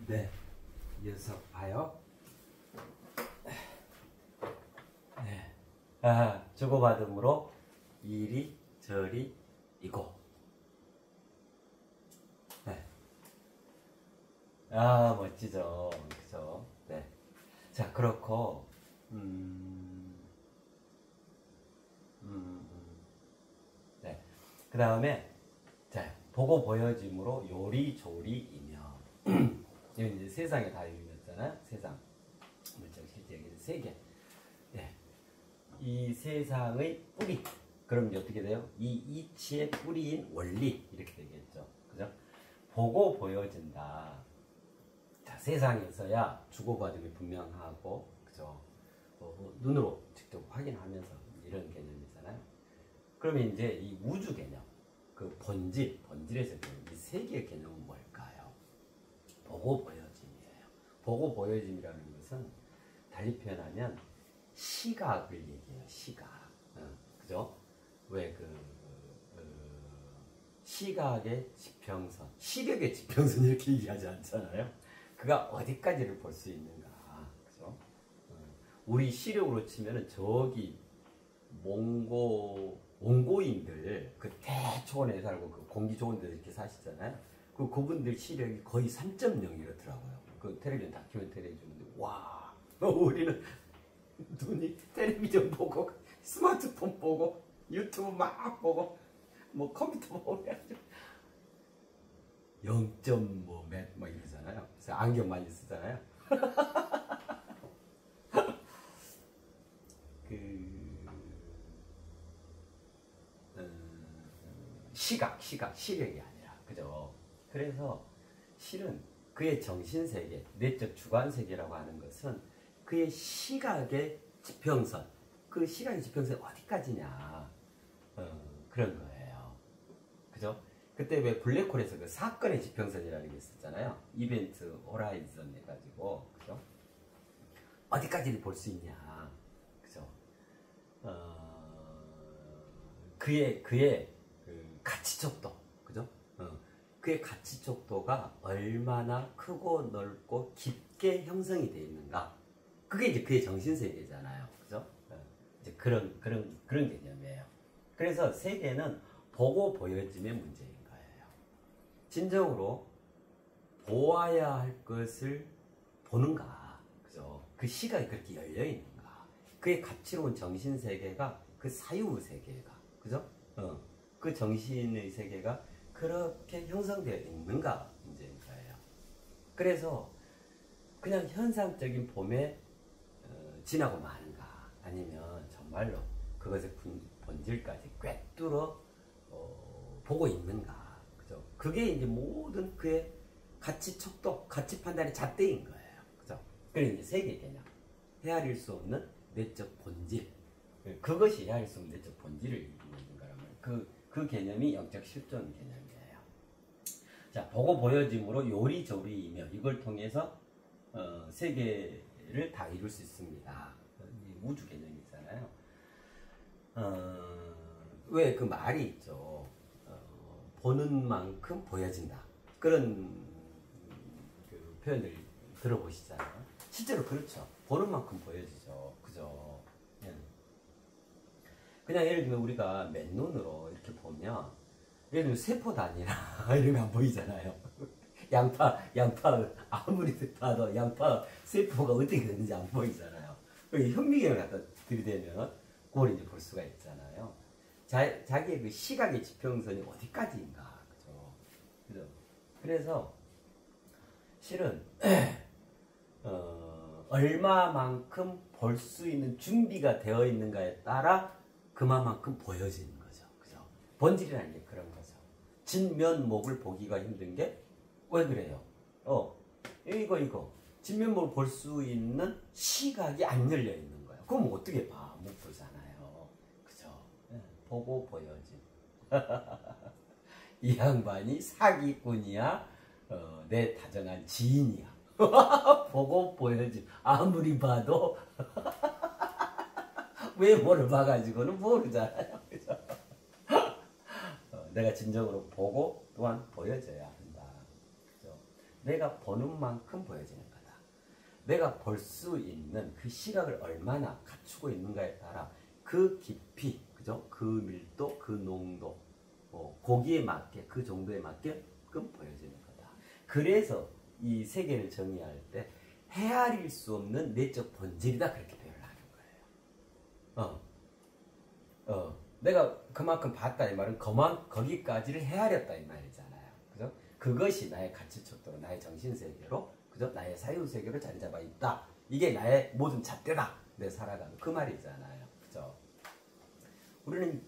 네, 이어서 봐요. 네, 주고받음으로 이리 저리 이고. 네, 멋지죠, 그죠? 네, 자 그렇고 네, 그 다음에 자 보고 보여짐으로 요리조리이며. 이건 이제 세상의 다름이었잖아요. 세상 물질 실제 여기는 세계. 네. 이 세상의 뿌리. 그럼 이제 어떻게 돼요? 이 이치의 뿌리인 원리 이렇게 되겠죠. 그죠? 보고 보여진다. 자, 세상에서야 주고받음이 분명하고, 그죠? 눈으로 직접 확인하면서 이런 개념이잖아요. 그러면 이제 이 우주 개념, 그 본질에서 이 세계의 개념은 뭘까요? 보고 보여짐이에요. 보고 보여짐이라는 것은 달리 표현하면 시각을 얘기해요. 시각. 그죠? 왜 시각의 지평선, 시력의 지평선 이렇게 얘기하지 않잖아요. 그가 어디까지를 볼 수 있는가. 그죠? 우리 시력으로 치면은 저기 몽고인들 그 대초원에 살고 그 공기 좋은 데서 이렇게 사시잖아요. 그분들 시력이 거의 3.0 이렇더라고요. 그 텔레비전 다큐멘터리 해주는데 와, 우리는 눈이 텔레비전 보고 스마트폰 보고 유튜브 막 보고 뭐 컴퓨터 보고 해가지고 0.몇 막 이러잖아요. 그래서 안경 많이 쓰잖아요. 시력이 아니라, 그죠? 그래서 실은 그의 정신세계, 내적 주관세계라고 하는 것은 그의 시각의 지평선, 그 시각의 지평선이 어디까지냐, 그런 거예요. 그죠? 그때 왜 블랙홀에서 그 사건의 지평선이라는 게 있었잖아요. 이벤트 호라이즌 해가지고, 그죠? 어디까지 볼 수 있냐, 그죠? 그의 그 가치척도, 그죠? 그의 가치척도가 얼마나 크고 넓고 깊게 형성이 되어 있는가. 그게 이제 그의 정신세계잖아요. 그죠? 이제 그런 개념이에요. 그래서 세계는 보고 보여짐의 문제인 거예요. 진정으로 보아야 할 것을 보는가. 그죠? 그 시각이 그렇게 열려 있는가. 그의 가치로운 정신세계가 그 사유 세계가, 그죠? 그 정신의 세계가 그렇게 형성되어 있는가 문제인 거예요. 그래서 그냥 현상적인 봄에 지나고 마는가, 아니면 정말로 그것의 본질까지 꿰뚫어 보고 있는가, 그죠? 그게 이제 모든 그의 가치 척도, 가치 판단의 잣대인 거예요, 그죠? 그게 이제 세계 개념, 헤아릴 수 없는 내적 본질, 그것이 헤아릴 수 없는 내적 본질을 이루는 거라면 그 개념이 영적 실존 개념이에요. 자, 보고 보여짐으로 요리조리이며, 이걸 통해서 세계를 다 이룰 수 있습니다. 우주 개념이잖아요. 왜 그 말이 있죠. 보는 만큼 보여진다. 그런 그 표현을 들어보시잖아요. 실제로 그렇죠. 보는 만큼 보여지죠. 그죠? 그냥 예를 들면 우리가 맨눈으로 이렇게 보면, 예를 들면 세포도 아니라 이러면 안 보이잖아요. 양파 아무리 봐도 양파 세포가 어떻게 됐는지 안 보이잖아요. 현미경을 갖다 들이대면 그걸 이제 볼 수가 있잖아요. 자기의 그 시각의 지평선이 어디까지인가, 그죠? 그래서 실은 얼마만큼 볼 수 있는 준비가 되어 있는가에 따라 그만큼 보여지는 거죠. 그죠? 본질이라는 게 그런 거죠. 진면목을 보기가 힘든 게 왜 그래요? 이거 진면목을 볼 수 있는 시각이 안 열려 있는 거예요. 그럼 어떻게 봐? 못 보잖아요. 그죠? 보고 보여지. 이 양반이 사기꾼이야? 내 다정한 지인이야? 보고 보여지. 아무리 봐도 외모를 봐가지고는 모르잖아요. 그죠? 내가 진정으로 보고 또한 보여줘야 한다. 그죠? 내가 보는 만큼 보여지는 거다. 내가 볼 수 있는 그 시각을 얼마나 갖추고 있는가에 따라 그 깊이, 그죠? 그 밀도, 그 농도, 거기에 맞게, 그 정도에 맞게끔 보여지는 거다. 그래서 이 세계를 정의할 때 헤아릴 수 없는 내적 본질이다, 그렇게 표현을 하는 거예요. 내가 그만큼 봤다 이 말은 거기까지를 헤아렸다 이 말이잖아요. 그죠? 그것이 나의 가치 척도로, 나의 정신 세계로, 그죠? 나의 사유 세계로 자리 잡아 있다. 이게 나의 모든 잣대다. 내 살아가는 그 말이잖아요. 그죠? 우리는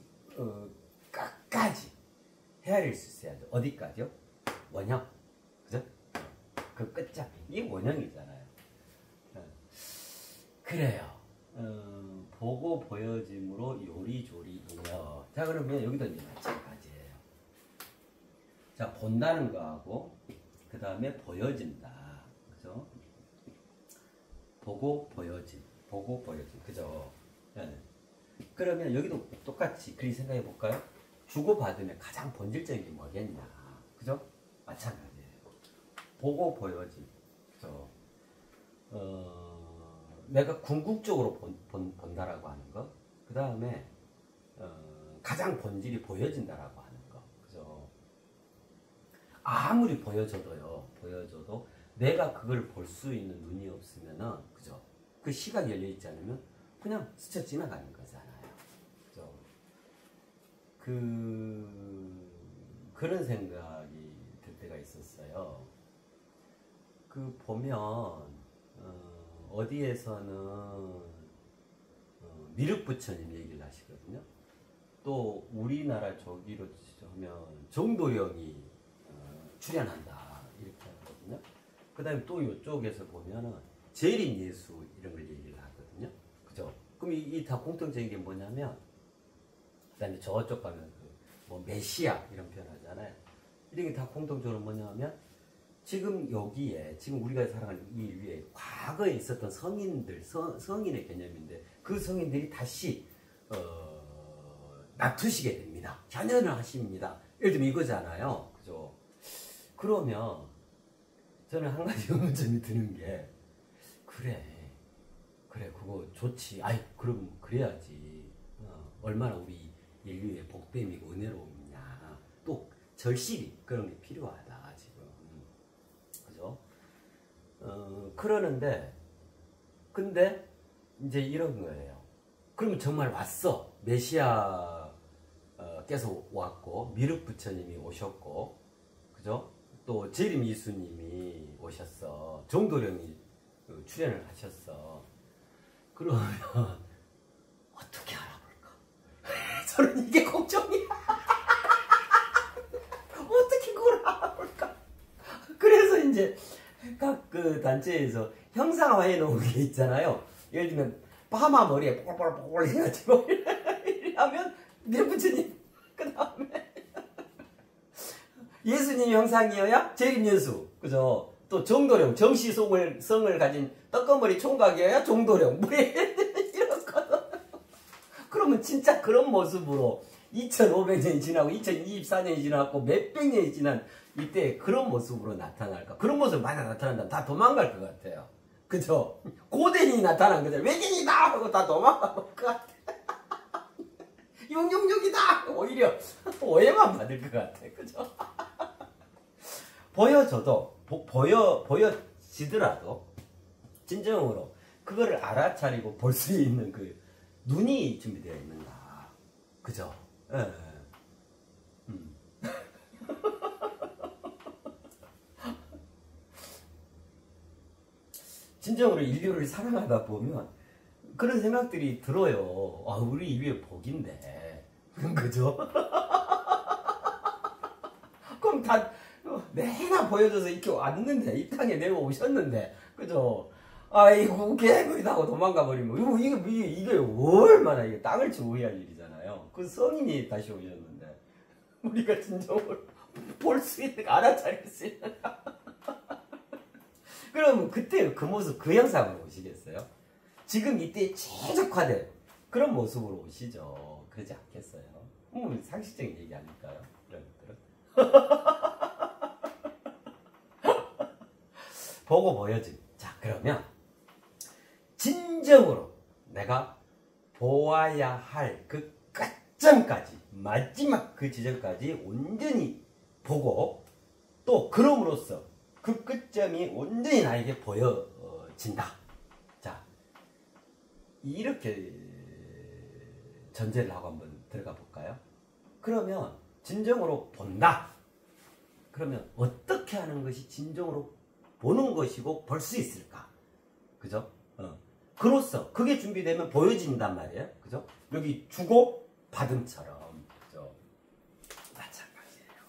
끝까지 헤아릴 수 있어야죠. 어디까지요? 원형. 그죠? 그 끝장. 이게 원형이잖아요. 그래요. 보고 보여짐으로 요리조리이며. 자, 그러면 여기도 이제 마찬가지예요. 자, 본다는 거하고 그 다음에 보여진다. 그죠? 보고 보여짐. 보고 보여짐. 그죠? 네. 그러면 여기도 똑같이 그리 생각해 볼까요? 주고받으면 가장 본질적인 게 뭐겠냐. 그죠? 마찬가지예요. 보고 보여짐. 그죠? 내가 궁극적으로 본다라고 하는 거. 그 다음에 가장 본질이 보여진다라고 하는 거. 그죠? 아무리 보여줘도 내가 그걸 볼 수 있는 눈이 없으면은, 그죠? 그 시각이 열려 있지 않으면 그냥 스쳐 지나가는 거잖아요. 그죠? 그런 생각이 들 때가 있었어요. 그 보면 어디에서는 미륵부처님 얘기를 하시거든요. 또 우리나라 저기로 하면 정도령이 출연한다 이렇게 하거든요. 그 다음에 또 이쪽에서 보면은 재림 예수 이런 걸 얘기를 하거든요. 그죠? 그럼 이 다 공통적인 게 뭐냐면, 그 다음에 저쪽 가면 뭐 메시아 이런 표현 하잖아요. 이런 게 다 공통적으로 뭐냐면, 지금 여기에, 지금 우리가 살아가는 이 위에 과거에 있었던 성인들, 성인의 개념인데, 그 성인들이 다시, 납두시게 됩니다. 현현을 하십니다. 예를 들면 이거잖아요. 그죠? 그러면, 저는 한 가지 의문점이 드는 게, 그래, 그거 좋지. 아이, 그럼 그래야지. 얼마나 우리 인류의 복됨이고 은혜로움이냐. 또, 절실히 그런 게 필요하다, 지금. 그죠? 그러는데, 근데, 이제 이런 거예요. 그러면 정말 왔어. 메시아, 께서 왔고, 미륵 부처님이 오셨고, 그죠? 또, 재림 이수님이 오셨어. 정도령이 출연을 하셨어. 그러면, 어떻게 알아볼까? 저는 이게 걱정이야. 어떻게 그걸 알아볼까? 그래서 이제 각 그 단체에서 형상화해 놓은 게 있잖아요. 예를 들면 파마 머리에 뽀글뽀글 해가지고 이러면 밀부처님, 그 다음에 예수님 형상이어야 재림예수, 그죠? 또 정도령, 정시성을 가진 떡거머리 총각이어야 정도령, 뭐 이렇거든. 그러면 진짜 그런 모습으로 2500년이 지나고 2024년이 지나고 몇백 년이 지난 이때 그런 모습으로 나타날까? 그런 모습 만약 나타난다면 다 도망갈 것 같아요. 그죠? 고대인이 나타난 거죠. 외계인이다! 하고 다 도망갈 것 같아. 666이다! 오히려 오해만 받을 것 같아. 그죠? 보여져도, 보여지더라도, 진정으로 그거를 알아차리고 볼 수 있는 그 눈이 준비되어 있는가. 그죠? 예. 진정으로 인류를 사랑하다 보면 그런 생각들이 들어요. 아, 우리 인류의 복인데. 그죠? 그럼 다 내나 보여줘서 이렇게 왔는데, 이 땅에 내가 오셨는데, 그죠? 아이고, 개구리다 하고 도망가 버리면, 이게 얼마나 이게 땅을 치고 할 일이잖아요. 그 성인이 다시 오셨는데, 우리가 진정으로 볼 수 있는, 알아차릴 수 있는. 그럼 그때 그 모습, 그 형상으로 오시겠어요? 지금 이때 최적화된 그런 모습으로 오시죠. 그러지 않겠어요? 상식적인 얘기 아닐까요? 이런 것들은. 보고 보여진. 자, 그러면 진정으로 내가 보아야 할 그 끝점까지, 마지막 그 지점까지 온전히 보고, 또 그럼으로써 그 끝점이 온전히 나에게 보여진다. 자, 이렇게 전제를 하고 한번 들어가 볼까요? 그러면 진정으로 본다. 그러면 어떻게 하는 것이 진정으로 보는 것이고 볼 수 있을까? 그죠? 그로써 그게 준비되면 보여진단 말이에요. 그죠? 여기 주고 받음처럼. 그죠? 마찬가지예요.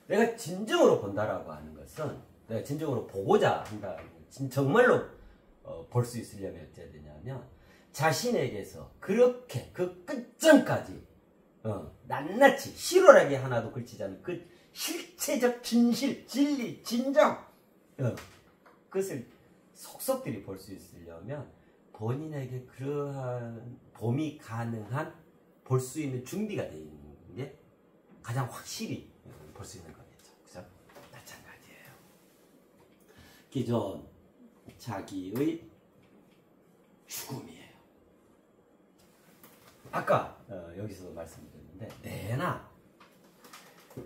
내가 진정으로 본다라고 하는 것은, 내가 진정으로 보고자 한다는 것은 정말로 볼 수 있으려면 어찌해야 되냐면, 자신에게서 그렇게 그 끝점까지 낱낱이 실오라기 하나도 걸치지 않는 그 실체적 진실, 진리, 진정, 그것을 속속들이 볼 수 있으려면 본인에게 그러한 봄이 가능한 볼 수 있는 준비가 되어 있는 게 가장 확실히 볼 수 있는 거겠죠. 그죠? 마찬가지예요. 기존 자기의 죽음이에요. 아까 여기서도 말씀드렸는데, 내나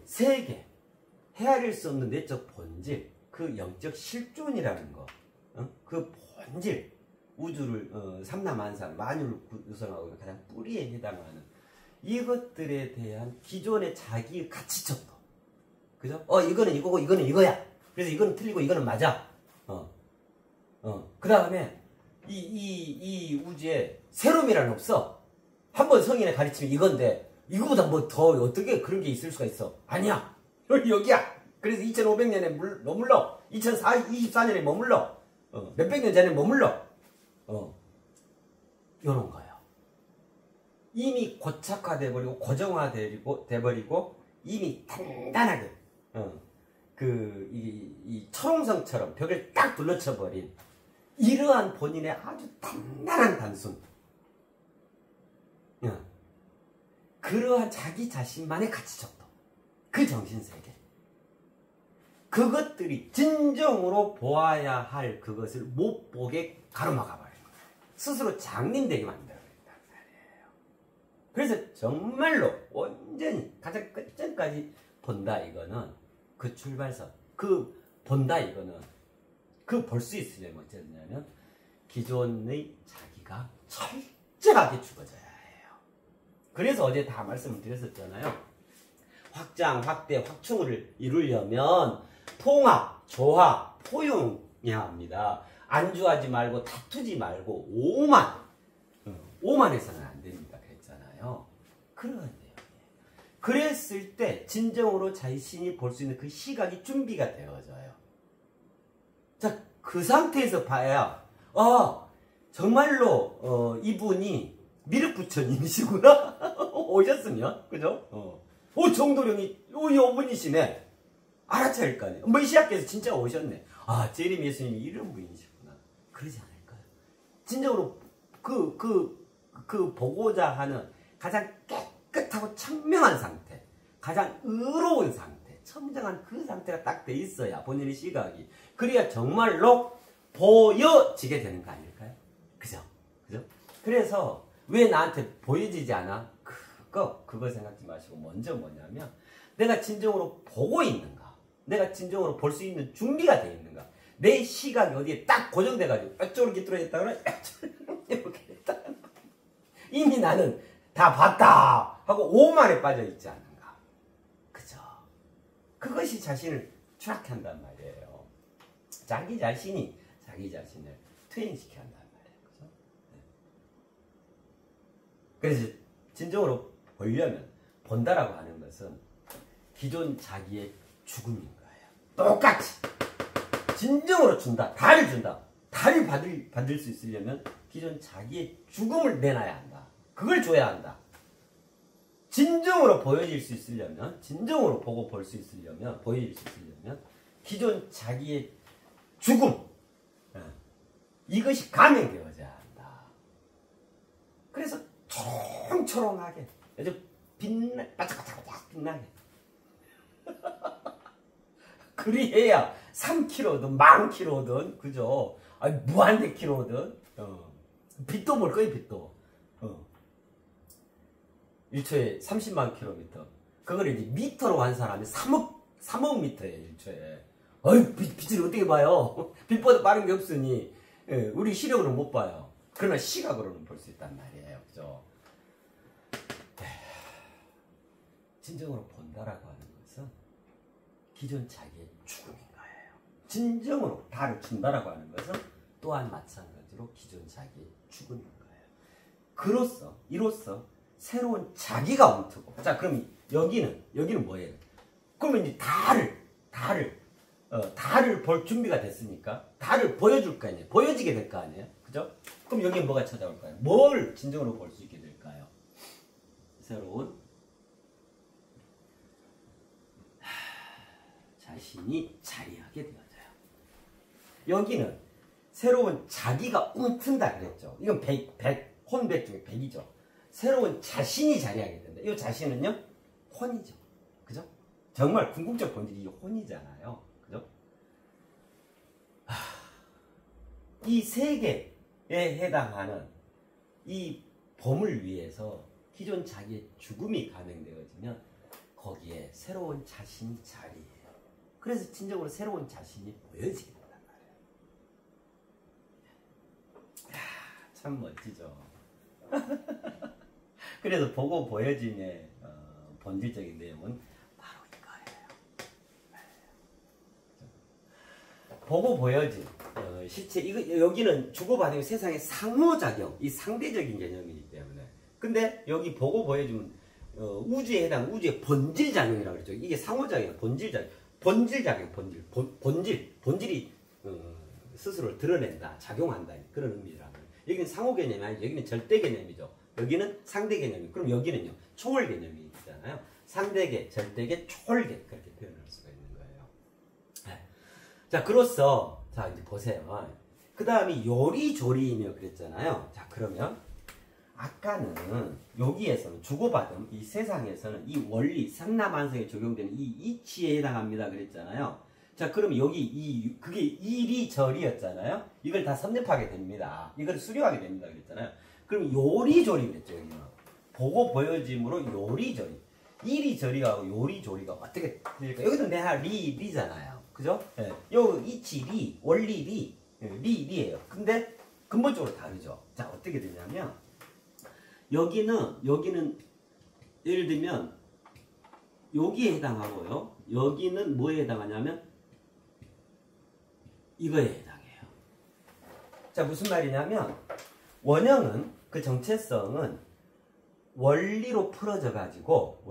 세계 헤아릴 수 없는 내적 본질, 그 영적 실존이라는 거, 그 본질, 우주를 삼라만상, 만유를 구성하고 있는 가장 뿌리에 해당하는 이것들에 대한 기존의 자기의 가치점도, 그죠? 이거는 이거고 이거는 이거야. 그래서 이거는 틀리고 이거는 맞아. 그 다음에 이 우주에 새로움이라는 없어. 한번 성인의 가르침이 이건데 이거보다 뭐 더 어떻게 그런 게 있을 수가 있어? 아니야. 여기야. 그래서 2500년에 머물러. 2024년에 머물러. 몇백 년 전에 머물러. 요런 거예요. 이미 고착화돼버리고 고정화돼버리고 이미 단단하게 이 철옹성처럼 벽을 딱 둘러쳐버린 이러한 본인의 아주 단단한 단순, 그러한 자기 자신만의 가치적도, 그 정신세계, 그것들이 진정으로 보아야 할 그것을 못 보게 가로막아 버리는 거예요. 스스로 장님되게 만들어버린단 말이에요. 그래서 정말로 온전히 가장 끝점까지 본다, 이거는 그 출발선, 그 본다, 이거는 그 볼 수 있으려면 어쩌냐면 기존의 자기가 철저하게 죽어져야 해요. 그래서 어제 다 말씀을 드렸었잖아요. 확장, 확대, 확충을 이루려면 통합, 조합, 포용해야 합니다. 안주하지 말고 다투지 말고 오만해서는 안 됩니다. 그랬잖아요. 그런 내용이에요. 그랬을 때 진정으로 자신이 볼 수 있는 그 시각이 준비가 되어져요. 자, 그 상태에서 봐야 정말로 이분이 미륵부처님이시구나. 오셨으면, 그죠? 정도령이 이분이시네. 알아차릴 거 아니에요. 메시아께서 진짜 오셨네. 재림 예수님이 이런 분이시구나. 그러지 않을까요? 진정으로 그 보고자 하는 가장 깨끗하고 청명한 상태, 가장 의로운 상태, 청정한 그 상태가 딱 돼 있어야 본인의 시각이, 그래야 정말로 보여지게 되는 거 아닐까요? 그죠? 그래서 왜 나한테 보여지지 않아? 그거 생각지 마시고 먼저 뭐냐면, 내가 진정으로 보고 있는가, 내가 진정으로 볼 수 있는 준비가 되어 있는가, 내 시각이 어디에 딱 고정돼가지고 이쪽으로 기울어졌다 그러면 이렇게 됐다, 이미 나는 다 봤다 하고 오만에 빠져 있지 않는가. 그죠? 그것이 자신을 추락한단 말이에요. 자기 자신이 자기 자신을 퇴행시켜야 한단 말이에요. 그죠? 그래서 진정으로 보려면, 본다라고 하는 것은 기존 자기의 죽음인 거예요. 똑같이 진정으로 준다, 다를 준다. 다를 받을 수 있으려면 기존 자기의 죽음을 내놔야 한다. 그걸 줘야 한다. 진정으로 보여질 수 있으려면, 진정으로 보고 볼 수 있으려면, 보여질 수 있으려면 기존 자기의 죽음, 이것이 감행되어져야 한다. 그래서 초롱초롱하게, 아주 반짝반짝 빛나게 그리해야 3kg든 만 kg든 그죠? 아니 무한대 kg든 빛도 뭘 거예요 빛도 1초에 30만 km 그걸 이제 미터로 환산하면 3억 미터예요 1초에. 어이 빛을 어떻게 봐요? 빛보다 빠른 게 없으니 우리 시력으로는 못 봐요. 그러나 시각으로는 볼 수 있단 말이에요. 그죠? 진정으로 본다라고 하는 것은 기존 자기의 죽음인 거예요. 진정으로 달을 준다라고 하는 것은 또한 마찬가지로 기존 자기의 죽음인 거예요. 이로써 새로운 자기가 엉트고. 자, 그럼 여기는 뭐예요? 그러면 이제 달을 볼 준비가 됐으니까 달을 보여줄 거 아니에요. 보여지게 될 거 아니에요. 그죠? 그럼 여기에 뭐가 찾아올까요? 뭘 진정으로 볼 수 있게 될까요? 새로운 자신이 자리하게 되어져요. 여기는 새로운 자기가 움튼다 그랬죠. 이건 100, 혼백 중에 100이죠. 새로운 자신이 자리하게 된다. 이 자신은요, 혼이죠. 그죠? 정말 궁극적 본질이 혼이잖아요. 그죠? 이 세계에 해당하는 이 범을 위해서 기존 자기의 죽음이 가능되어지면 거기에 새로운 자신이 자리해요. 그래서 진정으로 새로운 자신이 보여지게 된단 말이에요. 참 멋지죠. 그래서 보고 보여짐의 본질적인 내용은 바로 이거예요. 보고 보여짐, 실체, 여기는 주고받은 세상의 상호작용, 이 상대적인 개념이기 때문에. 근데 여기 보고 보여짐은 우주에 해당 우주의 본질작용이라고 그랬죠. 이게 상호작용, 본질작용. 본질이 스스로를 드러낸다, 작용한다 그런 의미라고. 여기는 상호 개념이 아니죠. 여기는 절대 개념이죠. 여기는 상대 개념이. 그럼 여기는요 초월 개념이 있잖아요. 상대계, 절대계, 초월계 그렇게 표현할 수가 있는 거예요. 네. 자, 그로써 자 이제 보세요. 그 다음이 요리조리이며 그랬잖아요. 자, 그러면 아까는 여기에서는 주고받음, 이 세상에서는 이 원리, 삼라만성에 적용되는 이 이치에 해당합니다 그랬잖아요. 자, 그럼 여기 그게 이리저리였잖아요. 이걸 다 섭렵하게 됩니다. 이걸 수료하게 됩니다 그랬잖아요. 그럼 요리조리 그랬죠. 여기는 보고 보여짐으로 요리조리, 이리저리하고 요리조리가 어떻게 될까? 여기도 내가 리잖아요. 그죠? 예. 요 이치 리, 원리 리예요. 근데 근본적으로 다르죠. 자, 어떻게 되냐면 여기는 예를 들면 여기에 해당하고요. 여기는 뭐에 해당하냐면 이거에 해당해요. 자, 무슨 말이냐면 원형은 그 정체성은 원리로 풀어져 가지고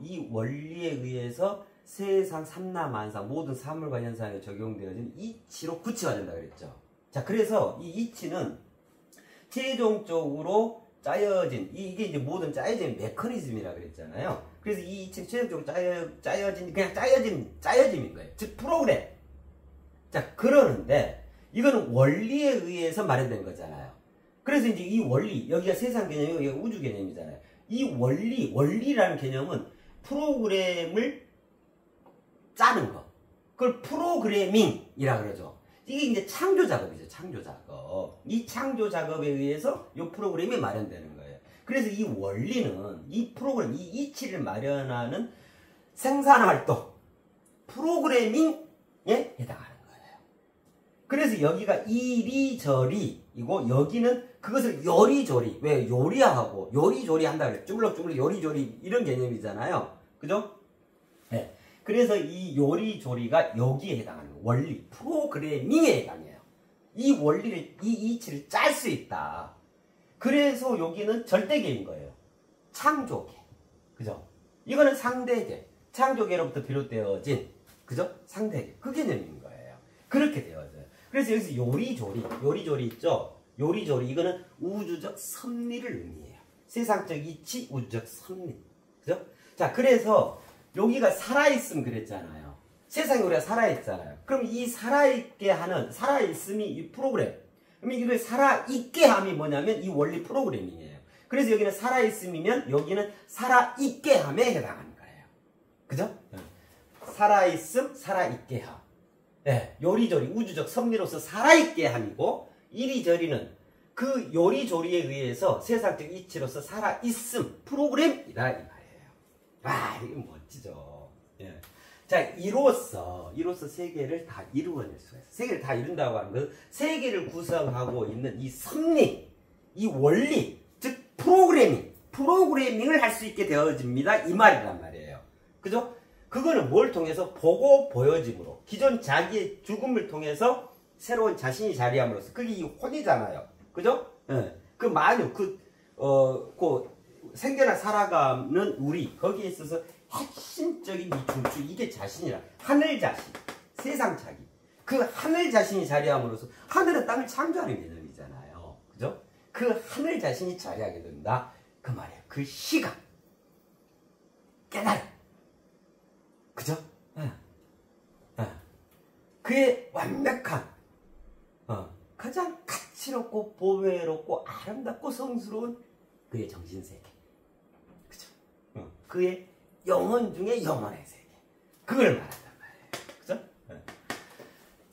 이 원리에 의해서 세상 삼라만상 모든 사물과 현상에 적용되어진 이치로 구체화된다 그랬죠. 자, 그래서 이 이치는 최종적으로 짜여진 이게 이제 모든 짜여진 메커니즘이라 그랬잖아요. 그래서 이 이치는 최종적으로 짜여진 그냥 짜여짐인 거예요. 즉 프로그램. 자, 그러는데 이거는 원리에 의해서 마련된 거잖아요. 그래서 이제 이 원리, 여기가 세상 개념이고 여기가 우주 개념이잖아요. 이 원리라는 개념은 프로그램을 짜는 거. 그걸 프로그래밍이라 그러죠. 이게 이제 창조 작업이죠. 창조 작업. 이 창조 작업에 의해서 이 프로그램이 마련되는 거예요. 그래서 이 원리는 이 프로그램, 이 이치를 마련하는 생산활동, 프로그래밍에 해당하는 거예요. 그래서 여기가 이리저리이고 여기는 그것을 요리조리. 왜? 요리하고 요리조리 한다 그래요. 쭈글럭쭈글럭 요리조리 이런 개념이잖아요. 그죠? 네. 그래서 이 요리조리가 여기에 해당하는 거예요. 원리, 프로그래밍에 해당해요. 이 원리를, 이 이치를 짤 수 있다. 그래서 여기는 절대계인 거예요. 창조계. 그죠? 이거는 상대계. 창조계로부터 비롯되어진, 그죠? 상대계. 그 개념인 거예요. 그렇게 되어져요. 그래서 여기서 요리조리 있죠? 요리조리. 이거는 우주적 섭리를 의미해요. 세상적 이치, 우주적 섭리. 그죠? 자, 그래서 여기가 살아있음 그랬잖아요. 세상에 우리가 살아있잖아요. 그럼 이 살아있게 하는, 살아있음이 이 프로그램. 그럼 이걸 살아있게 함이 뭐냐면 이 원리 프로그래밍이에요. 그래서 여기는 살아있음이면 여기는 살아있게 함에 해당하는 거예요. 그죠? 살아있음, 살아있게 함. 예, 요리조리 우주적 섭리로서 살아있게 함이고, 이리저리는 그 요리조리에 의해서 세상적 이치로서 살아있음, 프로그램이다 이 말이에요. 아, 이게 멋지죠. 예. 자, 이로써 세계를 다 이루어낼 수가 있어요. 세계를 다 이룬다고 하는 것은 세계를 구성하고 있는 이 섭리, 이 원리, 즉 프로그래밍을 할 수 있게 되어집니다. 이 말이란 말이에요. 그죠? 그거는 뭘 통해서? 보고 보여짐으로. 기존 자기의 죽음을 통해서 새로운 자신이 자리함으로써. 그게 이 혼이잖아요. 그죠? 예. 그 만유, 생겨나 살아가는 우리, 거기에 있어서 핵심적인 이 중추, 이게 자신이라. 하늘 자신, 세상 자기. 그 하늘 자신이 자리함으로써, 하늘은 땅을 창조하는 개념이잖아요. 그죠? 그 하늘 자신이 자리하게 된다. 그 말이에요. 그 시각. 깨달음. 그죠? 그의 완벽한, 가장 가치롭고 보배롭고 아름답고 성스러운 그의 정신세계. 그죠? 그의 영혼 중에 영혼의 세계. 그걸 말한단 말이에요. 그죠?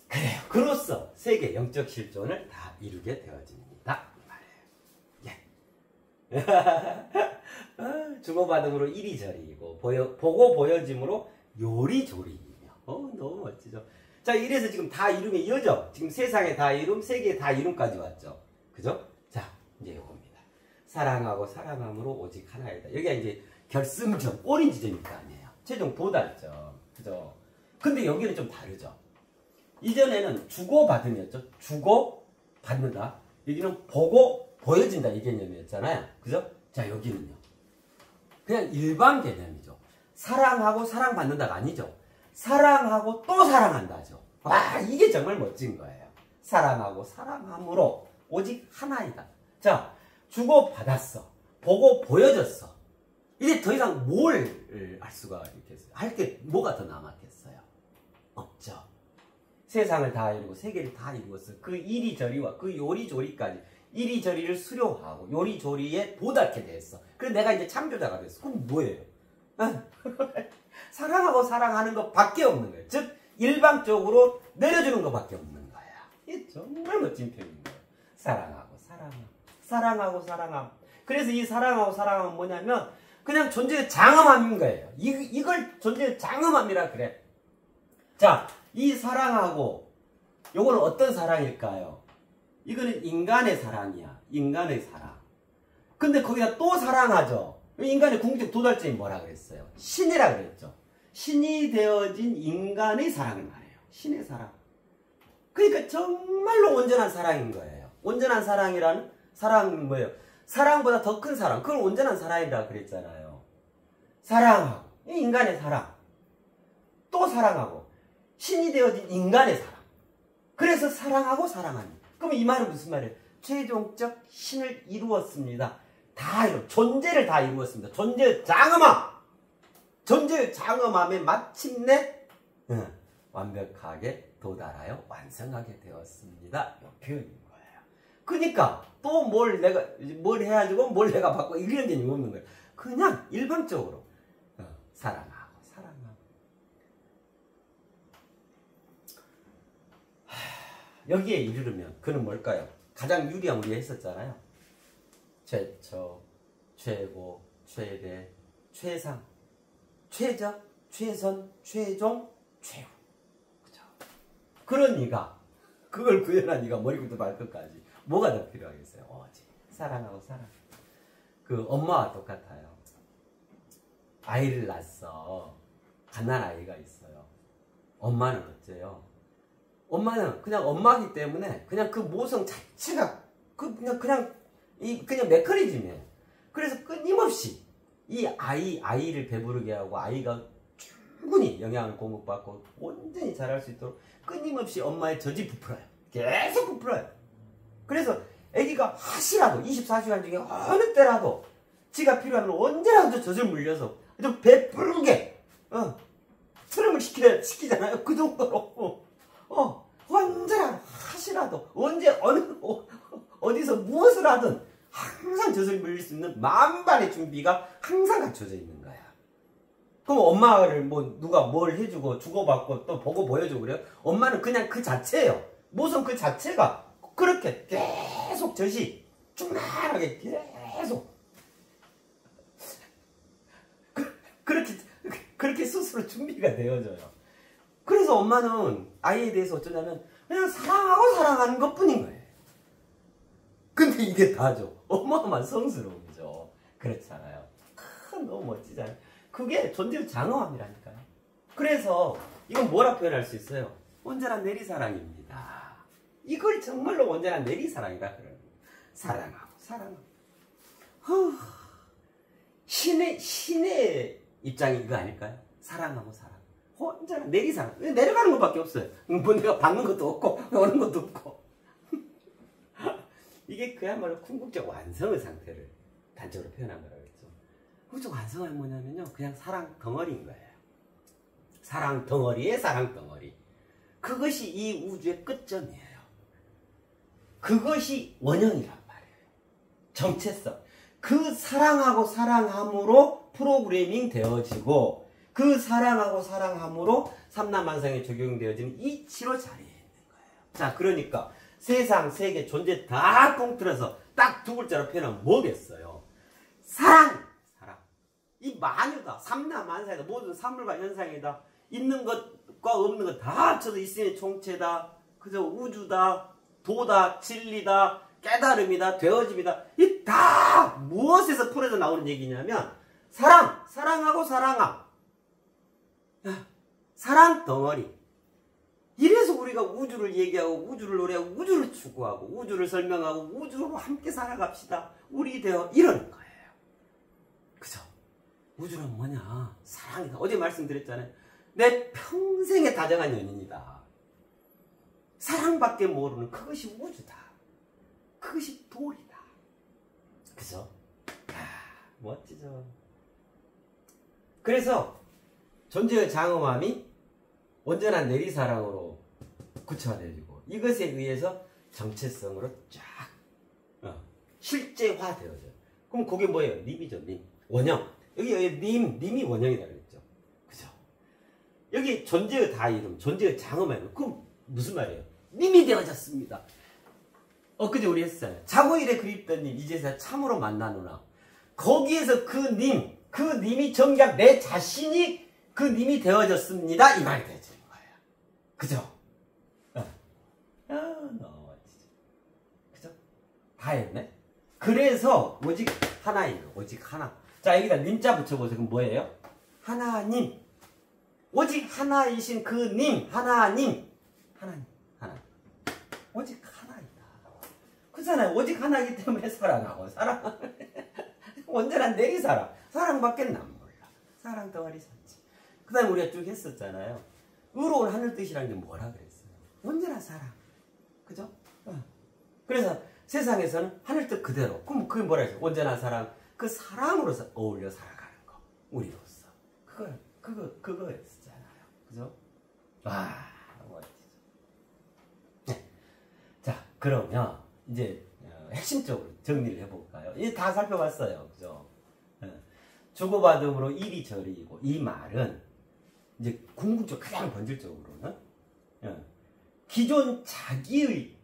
그래요. 그로써 세계 영적 실존을 다 이루게 되어집니다. 이 말이에요. 예. 주고받음으로 이리저리이고, 보고 보여짐으로 요리조리이며. 너무 멋지죠? 자, 이래서 지금 다 이름이 이어져. 지금 세상의 다 이름, 세계의 다 이름까지 왔죠. 그죠? 자, 이제 요겁니다. 사랑하고 사랑함으로 오직 하나이다. 여기가 이제 결승점, 꼬린 지점일 거 아니에요. 최종 도달점. 그죠? 근데 여기는 좀 다르죠. 이전에는 주고받음이었죠. 주고받는다. 여기는 보고 보여진다. 이 개념이었잖아요. 그죠? 자, 여기는요. 그냥 일반 개념이죠. 사랑하고 사랑받는다가 아니죠. 사랑하고 또 사랑한다죠. 와, 이게 정말 멋진 거예요. 사랑하고 사랑함으로 오직 하나이다. 자, 주고받았어. 보고 보여줬어. 이제 더 이상 뭘 할 수가 있겠어요? 할 게 뭐가 더 남았겠어요? 없죠. 세상을 다 이루고 세계를 다 이루었어. 그 이리저리와 그 요리조리까지 이리저리를 수료하고 요리조리에 도달하게 됐어. 그래서 내가 이제 창조자가 됐어. 그럼 뭐예요? 사랑하고 사랑하는 것밖에 없는 거예요. 즉 일방적으로 내려주는 것밖에 없는 거야. 이게 정말 멋진 표현인 거예요. 사랑하고 사랑함. 사랑하고 사랑함. 그래서 이 사랑하고 사랑함은 뭐냐면 그냥 존재의 장엄함인 거예요. 이걸 존재의 장엄함이라 그래. 자, 이 사랑하고 요거는 어떤 사랑일까요? 이거는 인간의 사랑이야. 인간의 사랑. 근데 거기다 또 사랑하죠. 인간의 궁극적 도달점이 뭐라 그랬어요? 신이라 그랬죠. 신이 되어진 인간의 사랑을 말해요. 신의 사랑. 그러니까 정말로 온전한 사랑인 거예요. 온전한 사랑이라는 사랑은 뭐예요? 사랑보다 더 큰 사랑. 그걸 온전한 사랑이라 그랬잖아요. 사랑하고 인간의 사랑. 또 사랑하고 신이 되어진 인간의 사랑. 그래서 사랑하고 사랑합니다. 그럼 이 말은 무슨 말이에요? 최종적 신을 이루었습니다. 다 존재를 다 이루었습니다. 존재의 장엄함. 존재의 장엄함에 마침내 완벽하게 도달하여 완성하게 되었습니다. 이 표현인 거예요. 그러니까 또 뭘 해가지고 뭘 내가 받고 이런 개념이 없는 거예요. 그냥 일방적으로 사랑하고 사랑하고. 여기에 이르려면 그는 뭘까요? 가장 유리한 우리가 했었잖아요. 최초, 최고, 최대, 최상, 최적, 최선, 최종, 최후. 그죠? 그런 이가, 그걸 구현한 이가 머리부터 발끝까지 뭐가 더 필요하겠어요? 오직 사랑하고 사랑. 그 엄마와 똑같아요. 아이를 낳았어. 갓난아이가 있어요. 엄마는 어째요? 엄마는 그냥 엄마기 때문에 그냥 그 모성 자체가 그냥 메커니즘이에요. 그래서 끊임없이 이 아이를 배부르게 하고 아이가 충분히 영양을 공급받고 온전히 자랄 수 있도록 끊임없이 엄마의 젖이 부풀어요. 계속 부풀어요. 그래서 아기가 하시라도 24시간 중에 어느 때라도 지가 필요하면 언제라도 젖을 물려서 좀 배부르게 트름을 시키잖아요. 그 정도로 언제나 하시라도 언제 어디서 무엇을 하든 항상 젖을 물릴 수 있는 만반의 준비가 항상 갖춰져 있는 거야. 그럼 엄마를 뭐 누가 뭘 해주고 주고받고 또 보고 보여주고 그래요? 엄마는 그냥 그 자체예요. 모성 그 자체가 그렇게 계속 젖이 충만하게 계속 그렇게 스스로 준비가 되어져요. 그래서 엄마는 아이에 대해서 어쩌냐면 그냥 사랑하고 사랑하는 것 뿐인 거예요. 근데 이게 다죠. 어마어마한 성스러움이죠. 그렇잖아요. 너무 멋지잖아요. 그게 존재의 장엄함이라니까요. 그래서 이건 뭐라 표현할 수 있어요? 온전한 내리사랑입니다. 이걸 정말로 온전한 내리사랑이다. 사랑하고 사랑하고. 신의 입장이 이거 아닐까요? 사랑하고 사랑. 온전한 내리사랑. 내려가는 것밖에 없어요. 뭐 내가 받는 것도 없고 오는 것도 없고. 이게 그야말로 궁극적 완성의 상태를 단적으로 표현한 거라고 했죠. 궁극적 완성은 뭐냐면요. 그냥 사랑 덩어리인 거예요. 사랑 덩어리의 사랑 덩어리. 그것이 이 우주의 끝점이에요. 그것이 원형이란 말이에요. 정체성. 그 사랑하고 사랑함으로 프로그래밍 되어지고 그 사랑하고 사랑함으로 삼라만상에 적용되어지는 이치로 자리에 있는 거예요. 자, 그러니까 세상, 세계, 존재 다 통틀어서 딱 두 글자로 표현하면 뭐겠어요? 사랑! 사랑. 이 만유다. 삼라만상이다. 모든 사물과 현상이다. 있는 것과 없는 것 다 합쳐서 있음의 총체다. 그저 우주다. 도다. 진리다. 깨달음이다. 되어짐이다. 이 다 무엇에서 풀어져 나오는 얘기냐면 사랑! 사랑하고 사랑함. 사랑 덩어리. 이래서 우리가 우주를 얘기하고 우주를 노래하고 우주를 추구하고 우주를 설명하고 우주로 함께 살아갑시다. 우리 되어 이러는 거예요. 그죠? 우주는 뭐냐? 사랑이다. 어제 말씀드렸잖아요. 내 평생의 다정한 연인이다. 사랑밖에 모르는 그것이 우주다. 그것이 돌이다. 그죠? 멋지죠? 그래서 존재의 장엄함이 온전한 내리사랑으로 구체화되어지고 이것에 의해서 정체성으로 쫙 실제화되어져요. 그럼 그게 뭐예요? 님이죠, 님. 원형. 여기 님이 원형이라고 그랬죠. 그죠? 여기 존재의 다 이름, 존재의 장엄함. 그럼 무슨 말이에요? 님이 되어졌습니다. 엊그제 우리 했어요. 자고일에 그립던 님, 이제서야 참으로 만나노나. 거기에서 그 님이 정작 내 자신이 그 님이 되어졌습니다. 이 말이 되어지는 거예요. 그죠? 너무 멋지죠. 그죠? 다 했네? 그래서 오직 하나예요. 오직 하나. 자, 여기다 님자 붙여보세요. 그럼 뭐예요? 하나님. 오직 하나이신 그 님, 하나님. 하나님. 오직 하나이다. 그렇잖아요. 오직 하나이기 때문에 사랑하고 사랑. 온전한 내리사랑. 사랑밖에 난 몰라. 사랑 덩어리 산지. 그 다음에 우리가 쭉 했었잖아요. 의로운 하늘 뜻이라는 게 뭐라 그랬어요? 온전한 사랑. 그죠? 그래서 세상에서는 하늘 뜻 그대로. 그럼 그게 뭐라 했어요? 온전한 사랑. 그 사랑으로서 어울려 살아가는 거. 우리로서. 그거였잖아요. 그죠? 와, 멋지죠. 네. 자, 그러면 이제 핵심적으로 정리를 해볼까요? 이제 다 살펴봤어요. 그죠? 주고받음으로 이리저리이고, 이 말은 이제 궁극적 가장 본질적으로는 기존 자기의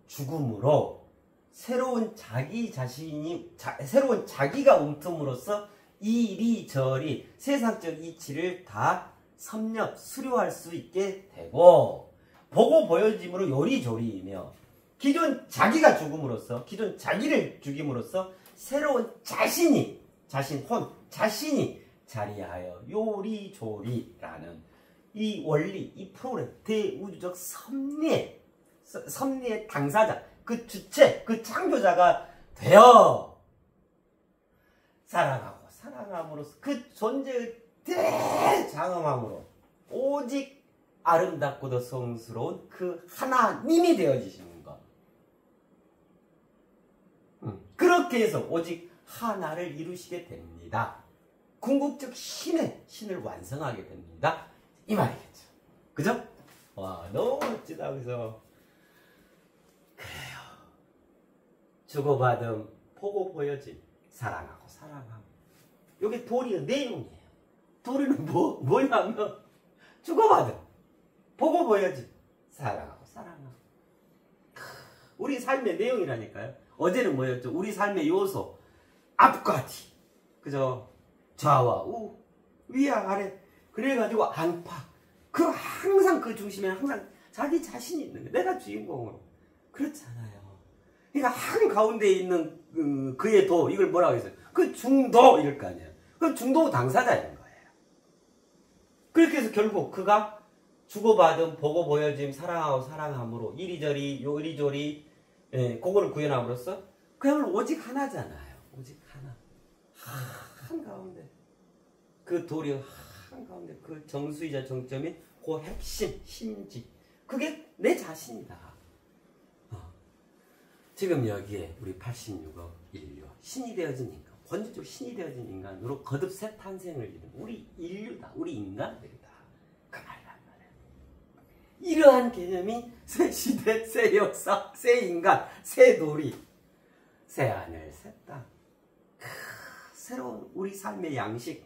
죽음으로 새로운 새로운 자기가 옮틈으로써 이리저리 세상적 이치를 다 섭렵, 수료할 수 있게 되고, 보고 보여짐으로 요리조리이며, 기존 자기가 죽음으로써, 기존 자기를 죽임으로써 새로운 자신이 자리하여 요리조리라는 이 원리, 이 프로그램, 대우주적 섭리의 당사자, 그 주체, 그 창조자가 되어 사랑하고 사랑함으로써 그 존재의 대장엄함으로 오직 아름답고도 성스러운 그 하나님이 되어지시는 것. 그렇게 해서 오직 하나를 이루시게 됩니다. 궁극적 신을 완성하게 됩니다. 이 말이겠죠. 그죠? 와, 너무 멋지다. 그래서 그래요. 주고받음, 보고 보여짐, 사랑하고 사랑함. 이게 도리의 내용이에요. 도리는 뭐냐면 주고받음, 보고 보여짐, 사랑하고 사랑하고. 우리 삶의 내용이라니까요. 어제는 뭐였죠? 우리 삶의 요소, 앞과 뒤, 그죠? 좌와 우, 위와 아래. 그래가지고 안팎. 항상 그 중심에 항상 자기 자신이 있는 거예요. 내가 주인공으로. 그렇잖아요. 그러니까 한가운데 있는 그의 도, 이걸 뭐라고 했어요? 그 중도, 이럴 거 아니에요. 그 중도 당사자인 거예요. 그렇게 해서 결국 그가 주고받음, 보고 보여짐, 사랑하고 사랑함으로 이리저리 요리조리, 그거를 구현함으로써 그야말로 오직 하나잖아요. 오직 하나. 한가운데 그 도리 한가운데 그 정수이자 정점인 그 핵심, 심지, 그게 내 자신이다. 지금 여기에 우리 86억 인류, 신이 되어진 인간, 권위적으로 신이 되어진 인간으로 거듭 새 탄생을 이룬 우리 인류다. 우리 인간들이다. 그 말이란 말이에요. 이러한 개념이 새 시대, 새 역사, 새 인간, 새 도리, 새 하늘, 새 땅, 새로운 우리 삶의 양식,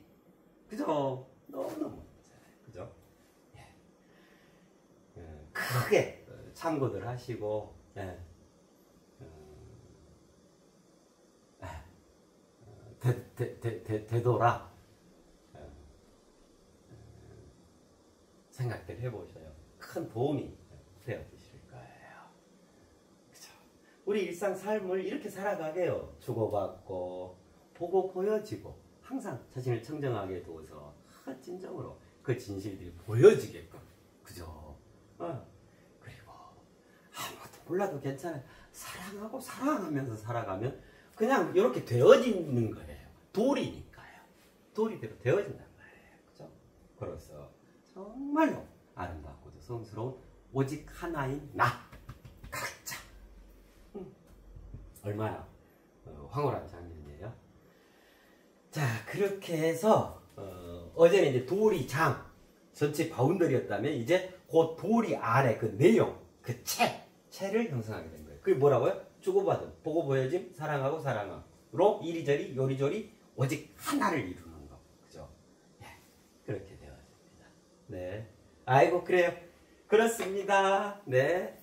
그죠? 너무너무 그죠? 크게 참고들 하시고, 되돌아 생각들 해보셔요. 큰 도움이 되어주실 거예요. 그죠? 우리 일상 삶을 이렇게 살아가게요. 주고받고 보고 보여지고 항상 자신을 청정하게 두어서 진정으로 그 진실들이 보여지게끔, 그죠? 그리고 아무것도 몰라도 괜찮아요. 사랑하고 사랑하면서 살아가면 그냥 이렇게 되어지는 거예요. 도리니까요. 도리대로 되어진단 말이에요. 그죠? 그래서 정말로 아름답고도 성스러운 오직 하나인 나, 각자. 얼마나 황홀한 장면이에요. 자, 그렇게 해서 어제는 이제 도리장 전체 바운더리였다면 이제 그 도리 아래 그 내용, 그 체를 형성하게 된 거예요. 그게 뭐라고요? 주고받음, 보고 보여짐, 사랑하고 사랑함으로 이리저리 요리조리 오직 하나를 이루는 거. 그죠? 예, 그렇게 되어집니다. 네. 아이고, 그래요. 그렇습니다. 네.